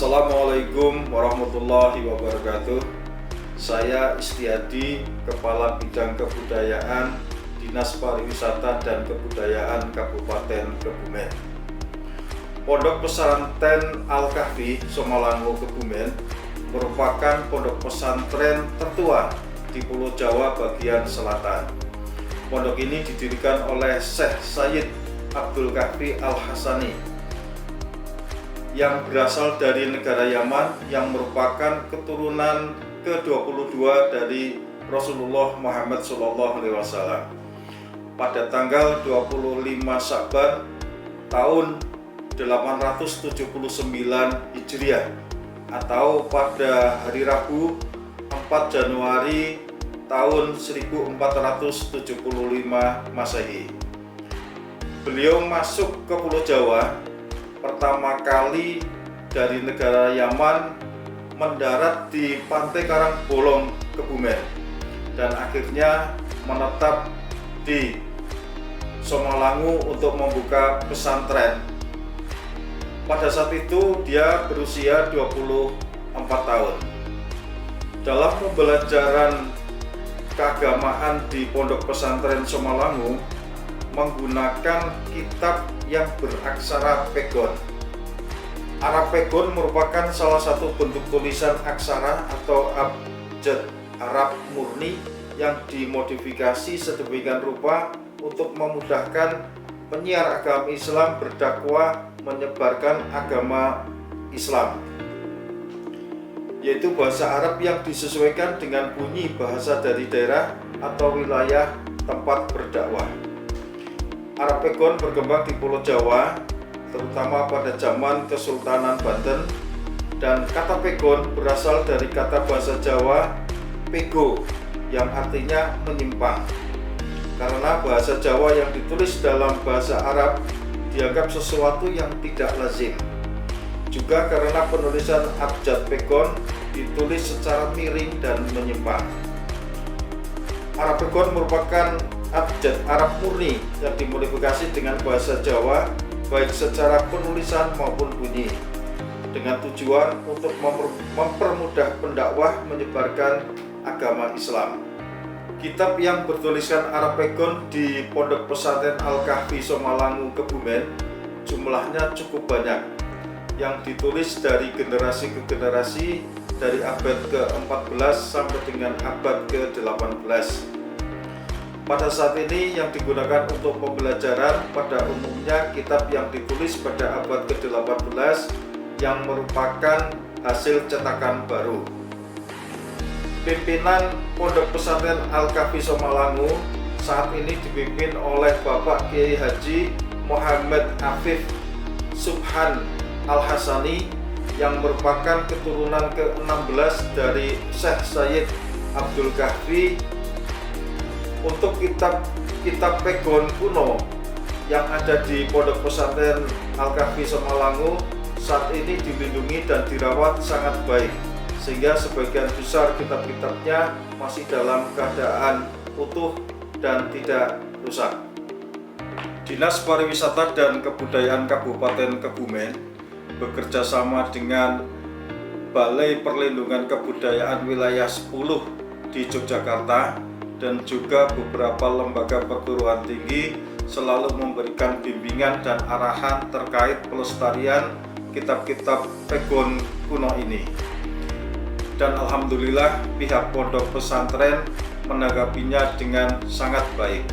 Assalamualaikum warahmatullahi wabarakatuh. Saya Istiadi, Kepala Bidang Kebudayaan Dinas Pariwisata dan Kebudayaan Kabupaten Kebumen. Pondok Pesantren Al-Kahfi Somalangu Kebumen merupakan pondok pesantren tertua di Pulau Jawa bagian selatan. Pondok ini didirikan oleh Syekh Sayyid Abdul Kahfi Al-Hasani yang berasal dari negara Yaman, yang merupakan keturunan ke-22 dari Rasulullah Muhammad SAW. Pada tanggal 25 Sya'ban tahun 879 Hijriah atau pada hari Rabu 4 Januari tahun 1475 Masehi. Beliau masuk ke Pulau Jawa pertama kali dari negara Yaman, mendarat di Pantai Karangbolong, Kebumen, dan akhirnya menetap di Somalangu untuk membuka pesantren. Pada saat itu dia berusia 24 tahun. Dalam pembelajaran keagamaan di Pondok Pesantren Somalangu menggunakan kitab yang beraksara Pegon. Arab Pegon merupakan salah satu bentuk tulisan aksara atau abjad Arab murni yang dimodifikasi sedemikian rupa untuk memudahkan penyiar agama Islam berdakwah menyebarkan agama Islam, yaitu bahasa Arab yang disesuaikan dengan bunyi bahasa dari daerah atau wilayah tempat berdakwah. Arab Pegon berkembang di Pulau Jawa, terutama pada zaman Kesultanan Banten, dan kata pegon berasal dari kata bahasa Jawa pego yang artinya menyimpang. Karena bahasa Jawa yang ditulis dalam bahasa Arab dianggap sesuatu yang tidak lazim. Juga karena penulisan abjad pegon ditulis secara miring dan menyimpang. Arab pegon merupakan abjad Arab murni yang dimodifikasi dengan bahasa Jawa baik secara penulisan maupun bunyi, dengan tujuan untuk mempermudah pendakwah menyebarkan agama Islam. Kitab yang bertuliskan Arab Pegon di Pondok Pesantren Al-Kahfi Somalangu Kebumen jumlahnya cukup banyak, yang ditulis dari generasi ke generasi dari abad ke-14 sampai dengan abad ke-18. Pada saat ini yang digunakan untuk pembelajaran pada umumnya kitab yang ditulis pada abad ke-18 yang merupakan hasil cetakan baru. Pimpinan Pondok Pesantren Al-Kahfi Somalangu saat ini dipimpin oleh Bapak Kiai Haji Muhammad Afif Subhan Al-Hasani yang merupakan keturunan ke-16 dari Syekh Sayyid Abdul Kahfi. Untuk kitab Pegon kuno yang ada di Pondok Pesantren Al-Kahfi Somalangu saat ini dilindungi dan dirawat sangat baik, sehingga sebagian besar kitab-kitabnya masih dalam keadaan utuh dan tidak rusak. Dinas Pariwisata dan Kebudayaan Kabupaten Kebumen bekerja sama dengan Balai Perlindungan Kebudayaan Wilayah 10 di Yogyakarta dan juga beberapa lembaga perguruan tinggi selalu memberikan bimbingan dan arahan terkait pelestarian kitab-kitab pegon kuno ini. Dan alhamdulillah pihak pondok pesantren menanggapinya dengan sangat baik.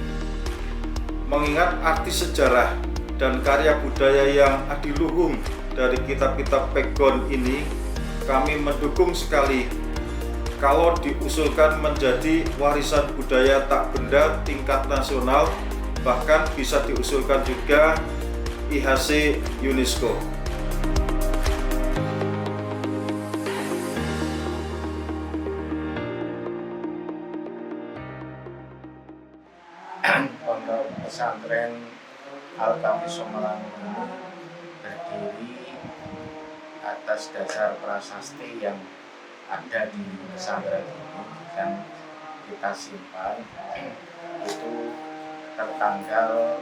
Mengingat arti sejarah dan karya budaya yang adiluhung dari kitab-kitab pegon ini, kami mendukung sekali kalau diusulkan menjadi warisan budaya tak benda tingkat nasional, bahkan bisa diusulkan juga IHC UNESCO. Pondok Pesantren Al-Kahfi Somalangu berdiri atas dasar prasasti yang ada di pesantren ini dan kita simpan itu tertanggal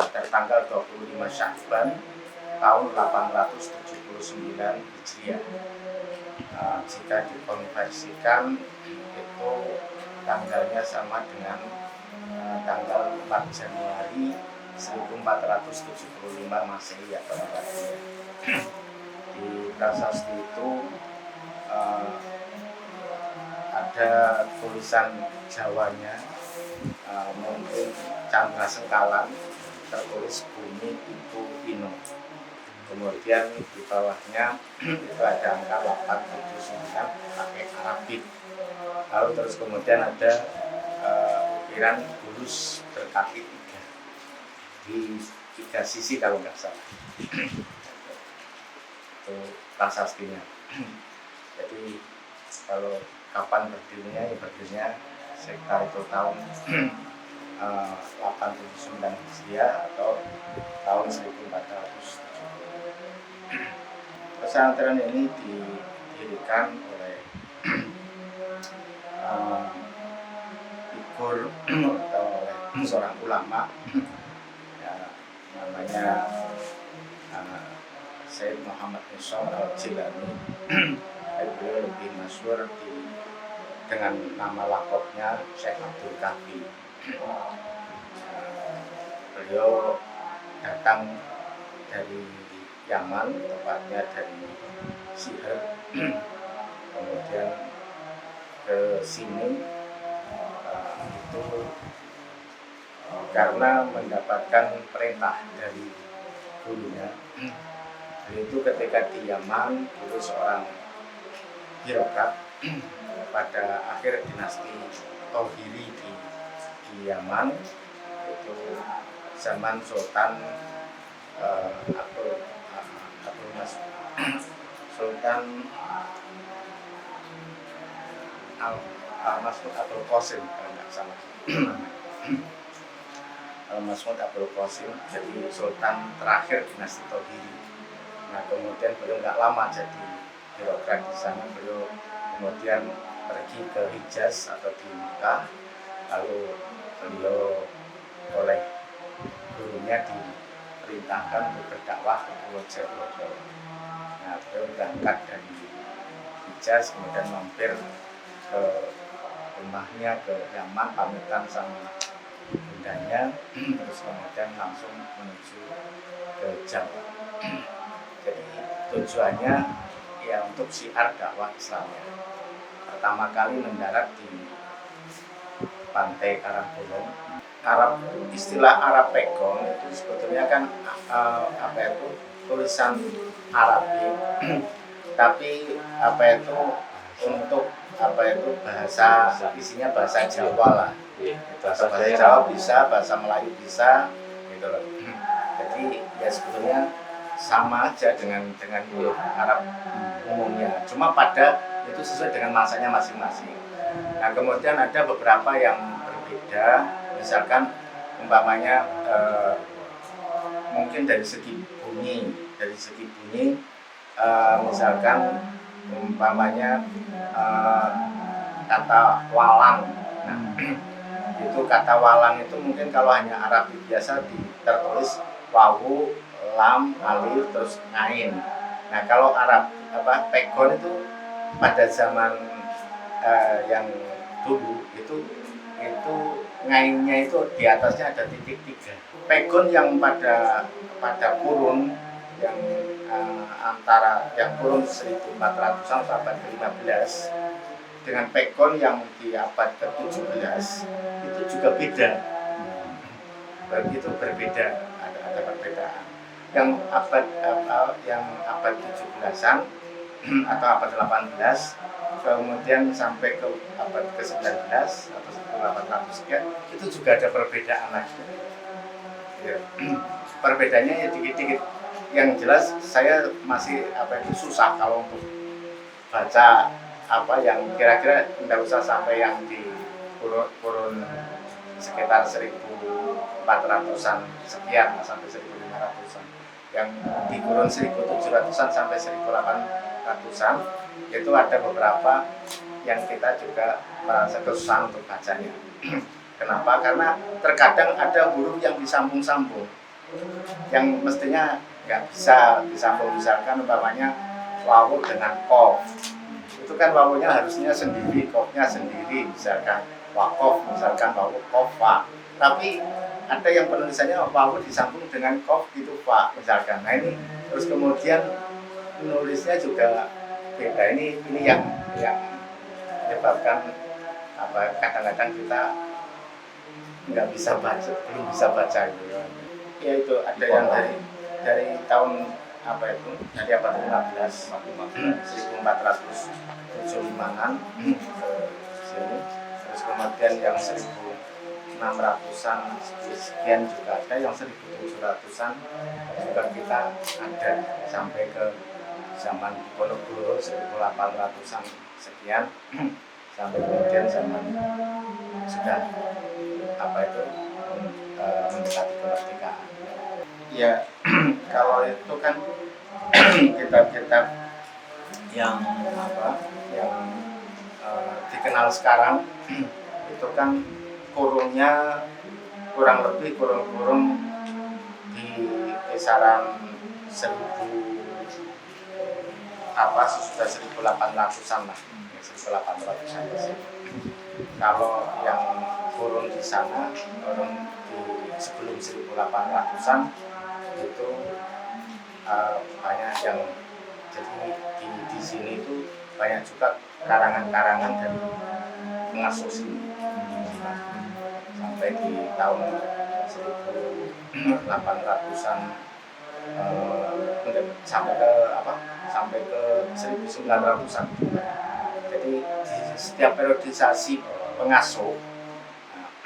25 Sya'ban tahun 879 Hijriah. Jika dikonversikan itu tanggalnya sama dengan tanggal 4 Januari 1475 Masehi atau Miladiah. Di prasasti itu ada tulisan Jawanya, mungkin Candra Sengkalan, tertulis Bumi Pitu Pino. Kemudian di bawahnya itu ada angka 879 pakai Arabik. Lalu terus kemudian ada ukiran bulus berkaki 3 di 3 sisi kalau nggak salah. Itu prasastinya. Jadi kalau kapan berdirinya, ya berdirinya sekitar itu tahun 879 Hijriah atau tahun 1470. Pesantren ini didirikan oleh figur atau oleh seorang ulama, ya, namanya Syekh Muhammad Nishon Al-Jilani. Beliau lebih masyhur dengan nama lakopnya Syekh Abdul Kahfi. Beliau datang dari Yaman, tepatnya dari Sihr, kemudian ke sini itu karena mendapatkan perintah dari gurunya. Itu ketika di Yaman, dulu seorang birokrat pada akhir dinasti Tohiri di Yaman, itu zaman Sultan Sultan Al-Mas'ud Abdul Qasim kalau nggak salah. Al-Mas'ud Abdul Qasim jadi sultan terakhir dinasti Tohiri. Nah kemudian beliau nggak lama jadi birokrat di sana. Beliau kemudian pergi ke Hijaz atau di Mekah, lalu beliau oleh gurunya diperintahkan untuk berdakwah ke Pulau Jawa. Nah beliau berangkat dari Hijaz, kemudian mampir ke rumahnya ke Yaman, pamitan sama bundanya, terus kemudian langsung menuju ke Jawa. Jadi tujuannya ya untuk syiar dakwah Islamnya. Pertama kali mendarat di pantai Karangbolong. Istilah Arab Pekong itu sebetulnya kan tulisan Arabik, tapi untuk bahasa isinya bahasa Jawa lah. Bahasa Jawa bisa, bahasa Melayu bisa, gitu loh. Jadi ya sebetulnya sama aja dengan huruf Arab umumnya, cuma pada itu sesuai dengan masanya masing-masing. Nah kemudian ada beberapa yang berbeda, misalkan umpamanya mungkin dari segi bunyi, misalkan umpamanya kata walang. Nah itu kata walang itu mungkin kalau hanya Arabik biasa tertulis wawu, lam, alif, terus ngain. Nah kalau Pegon itu pada zaman yang dulu itu ngainnya itu di atasnya ada titik 3. Pegon yang pada kurun yang antara yang kurun 1400-an sampai ke-15 dengan pegon yang di abad ke-17 itu juga beda. Begitu berbeda, ada perbedaan. Yang abad 17-an atau abad 18 kemudian sampai ke abad ke-19 atau 1800 sekian itu juga ada perbedaan lagi. Ya. Perbedaannya ya dikit-dikit. Yang jelas saya masih susah kalau untuk baca yang kira-kira tidak usah sampai yang di kurun sekitar 1400-an sekian sampai 1500-an. Yang di kurun 1700-an sampai 1800-an itu ada beberapa yang kita juga merasa kesusahan untuk bacanya. Kenapa? Karena terkadang ada huruf yang disambung-sambung yang mestinya nggak bisa disambung, misalkan umpamanya wawu dengan kof, itu kan wawunya harusnya sendiri, kofnya sendiri, misalkan wakof, misalkan wawu kofa, tapi ada yang penulisannya wawu disambung dengan kof gitu pak, misalkan. Nah ini terus kemudian nulisnya juga beda, ini yang menyebabkan kadang-kadang kita nggak bisa baca, belum bisa baca gitu. Ya itu ada yang dari tahun dari abad 15 1475-an ke sini, terus kemudian yang 1600-an sekian juga ada, yang 1700-an juga kita ada, sampai ke zaman Diponegoro 1800-an sekian, sampai kemudian zaman sudah mendekati kemerdekaan. Ya kalau itu kan kitab-kitab yang dikenal sekarang itu kan kurungnya kurang lebih di kisaran 1800-an lah, 1800-an sih. Kalau yang kurung di sana, kurung di sebelum 1800-an itu banyak yang, jadi di sini itu banyak juga karangan-karangan dari pengasuh sini. Sampai di tahun 1800-an sampai ke 1900-an. Jadi di setiap periodisasi pengasuh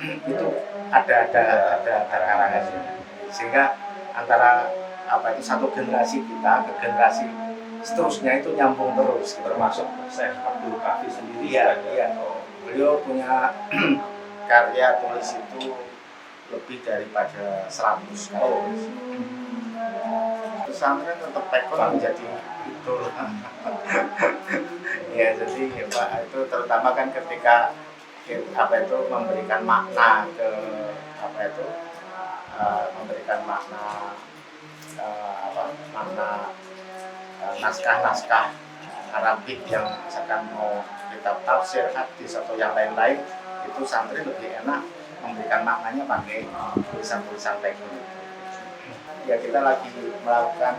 itu ada karangannya, sehingga antara satu generasi kita ke generasi seterusnya itu nyambung terus, termasuk Syekh Abdul Kafi sendiri. Iya. Beliau punya karya tulis itu lebih daripada 100 kali. Pesantren tetap tekun menjadi idol. Ya, jadi Pak, itu terutama kan ketika memberikan makna ke memberikan makna naskah-naskah Arabik yang misalkan mau kitab tafsir, hadis atau yang lain-lain, itu santri lebih enak memberikan maknanya pakai tulisan-tulisan tekun. Ya kita lagi melakukan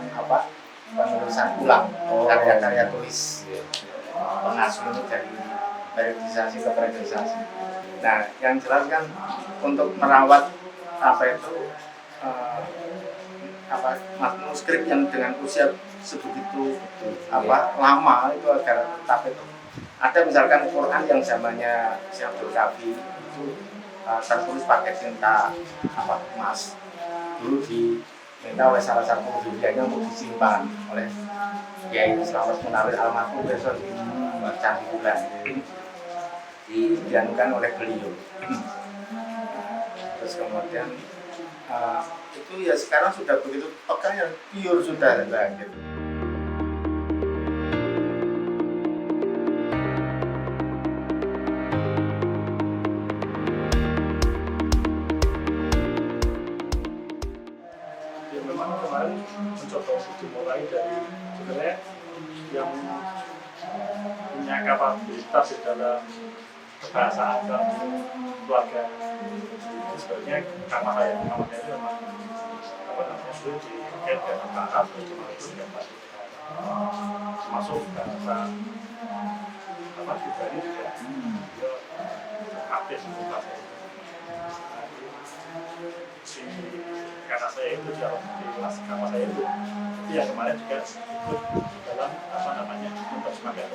penulisan ulang karya-karya tulis pengasuh ini dari periodisasi ke periodisasi. Nah, yang jelas kan untuk merawat manuskrip yang dengan usia sebegitu lama itu agar tetap itu ada, misalkan Quran yang zamannya Syekh Abdul Kafi itu tertulis pakai tinta emas, dulu diminta oleh salah satu hadiahnya untuk disimpan oleh Kiai Slamet Munawir almarhum besok di Candi Bulan, dianukan oleh beliau. Terus kemudian itu ya sekarang sudah begitu pekan, yang pure sudah gitu. Ya memang kemarin mencoba untuk dimulai dari sebenarnya yang punya kapabilitas di dalam kebahasaan dan keluarga. Sebenarnya namanya itu memang itu dikait dengan Arab, itu yang pasti termasuk bahasa Ibrani juga dia aktif untuk bahasa itu. Karena saya itu di naskah saya itu ya kemarin juga ikut dalam menerjemahkan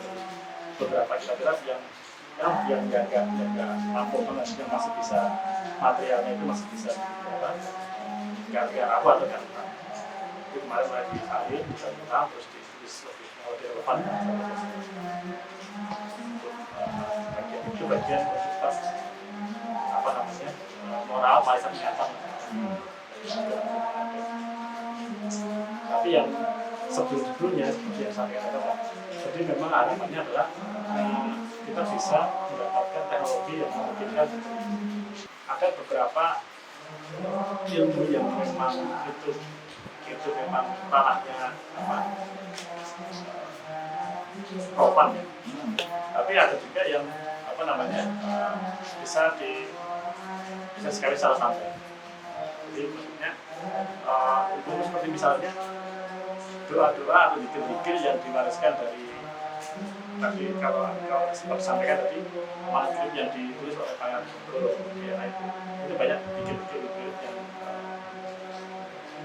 beberapa kitab yang nggak mampu banget, yang masih bisa materialnya itu masih bisa nggak apa atau nggak itu kemarin mulai disalin, bisa diulang, terus ditulis lebih relevan bagian itu bagian untuk moral paling nyata. Tapi yang sebelum-sebelumnya seperti yang saya katakan, jadi memang harapannya adalah kita bisa mendapatkan teknologi yang memungkinkan ada beberapa ilmu yang memang itu itu memang tanahnya ropan ya. Tapi ada juga yang bisa sekali salah sampai. Jadi maksudnya itu seperti misalnya doa-doa atau zikir-zikir yang diwariskan dari tadi kalau sempat sampaikan tadi manuskrip yang ditulis oleh Pangeran Diponegoro itu banyak zikir-zikir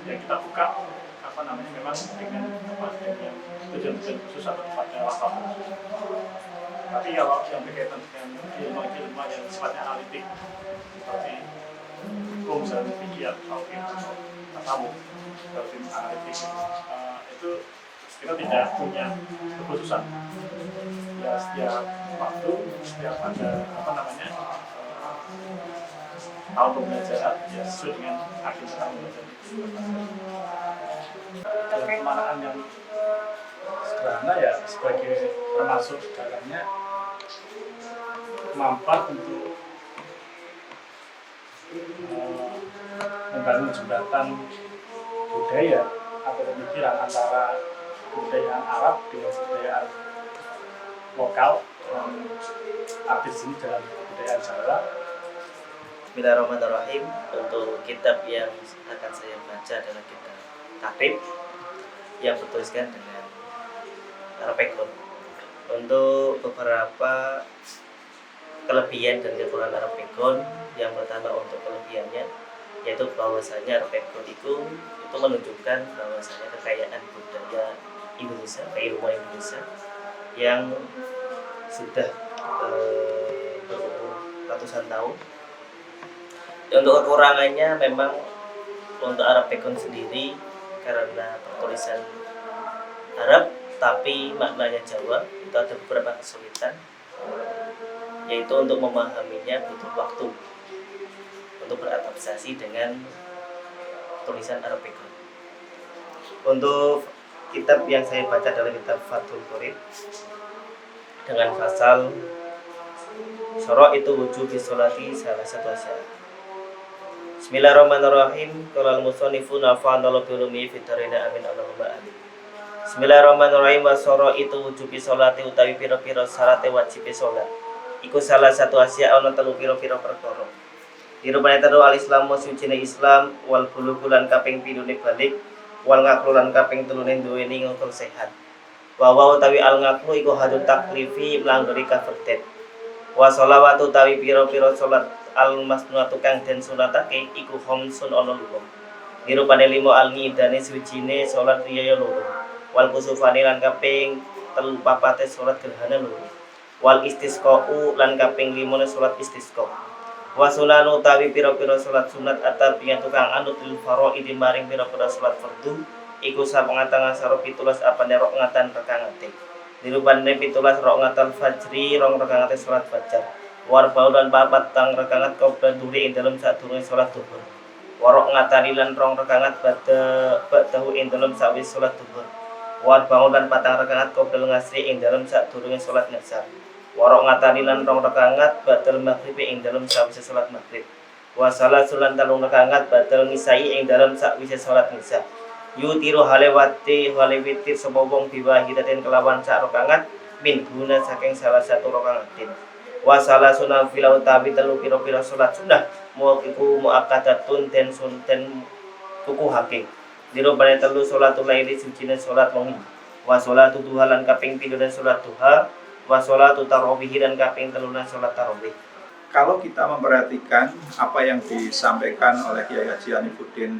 yang kita buka memang dengan tujuan-tujuan khusus atau tempatnya wakaf khusus. Tapi kalau yang berkaitan dengan ilmu-ilmu yang sifatnya analitik seperti hukum dan fikih atau tasawuf seperti analitik itu kita tidak punya kekhususan. Ya setiap waktu, setiap ada tahun pembelajaran ya sesuai dengan agenda tahun pembelajaran. Kemanaan yang sederhana ya sebagai termasuk dalamnya kemampuan untuk membangun jembatan budaya atau pemikiran antara budaya Arab dengan budaya lokal artis ini dalam budaya Jawa. Bismillahirrahmanirrahim. Untuk kitab yang akan saya baca adalah kitab Takrib yang bertuliskan dengan Arabikon. Untuk beberapa kelebihan dan kekurangan Arabikon, yang pertama untuk kelebihannya yaitu bahwasanya Arabikon itu menunjukkan bahwasanya kekayaan budaya Indonesia, keilmuan Indonesia yang sudah berumur ratusan tahun. Untuk kekurangannya memang untuk Arabikon sendiri karena pertulisan Arab tapi maknanya Jawa, itu ada beberapa kesulitan, yaitu untuk memahaminya butuh waktu untuk beradaptasi dengan tulisan Arabikon. Untuk kitab yang saya baca adalah kitab Fathul Qorib dengan pasal syara itu wujud sholati salah satu asyara. Bismillahirrahmanirrahim. Qala al-musannifu nafa'anallahu bi fitarina amin Allahumma amin. Bismillahirrahmanirrahim. Wasara itu wujubi sholati utawi pira-pira syarat wajib salat. Iku salah satu asia ana telu pira-pira perkara. Dirupane telu al-islamu sucine Islam wal bulugulan kaping 7 balik wal ngaklulan kaping 3 duweni ngakul sehat. Wa utawi al-ngaklu iku hadut taklifi mlanggori kafardet. Wa sholawatu utawi pira-pira salat al-masnunatu kang den sunatake iku khamsun ana loro. Dirupane 5 al-ngidane suwijine salat riyaya loro. Wal kusufani lan kaping 3 papate salat gerhana loro. Wal istisqa'u lan kaping 5 salat istisqa. Wa sunanu utawi pira-pira salat sunat atabiyatu kang anut lil faraidi maring pira-pira salat fardhu iku sapengatang asaro 17 apane rakaatan rekangate. Dirupane 17 rakaatan fajri 2 rakaat salat fajar. Warbau dan papat tang rekangat qabla dhuhri ing dalem sadurunge salat zuhur. Warok ngatani lan 2 rekangat ba'dahu ing dalem sawise salat zuhur. Warbau dan patang rekangat qabla ngasri ing dalem sadurunge salat ngasar. Warok ngatani lan 2 rekangat ba'dal maghrib ing dalem sawise salat maghrib. Wa salasul lan 3 rekangat ba'dal ngisai ing dalem sawise salat nisa. Yutiru halewati halewitir sapa wong biwahidatin kelawan sak rekangat min guna saking salah satu rekangatin. Wasala sunnah filau tabi telu pira-pira salat sunnah muaqiku muakkadatun den sunten kuku hakim. Dirupane telu salatul laili sucine salat wengi. Wa salatu duha lan kaping 3 dan salat duha. Wa salatu tarawih dan kaping 3 dan salat tarawih. Kalau kita memperhatikan apa yang disampaikan oleh Kiai Haji Hanifuddin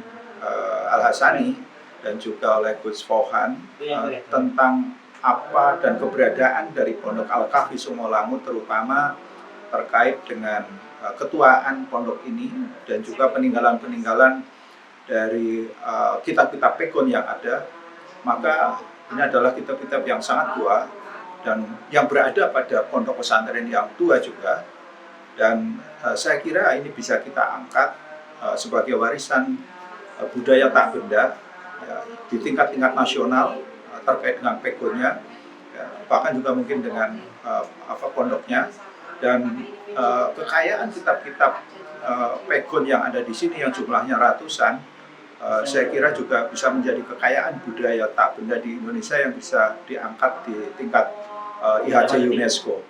Al-Hasani dan juga oleh Gus Fohan tentang apa dan keberadaan dari Pondok Al-Kahfi Sumolangu terutama terkait dengan ketuaan pondok ini dan juga peninggalan-peninggalan dari kitab-kitab pekon yang ada, maka ini adalah kitab-kitab yang sangat tua dan yang berada pada pondok pesantren yang tua juga, dan saya kira ini bisa kita angkat sebagai warisan budaya tak benda ya, di tingkat-tingkat nasional terkait dengan pegonnya, ya, bahkan juga mungkin dengan pondoknya dan kekayaan kitab-kitab pegon yang ada di sini yang jumlahnya ratusan saya kira juga bisa menjadi kekayaan budaya tak benda di Indonesia yang bisa diangkat di tingkat IHC UNESCO.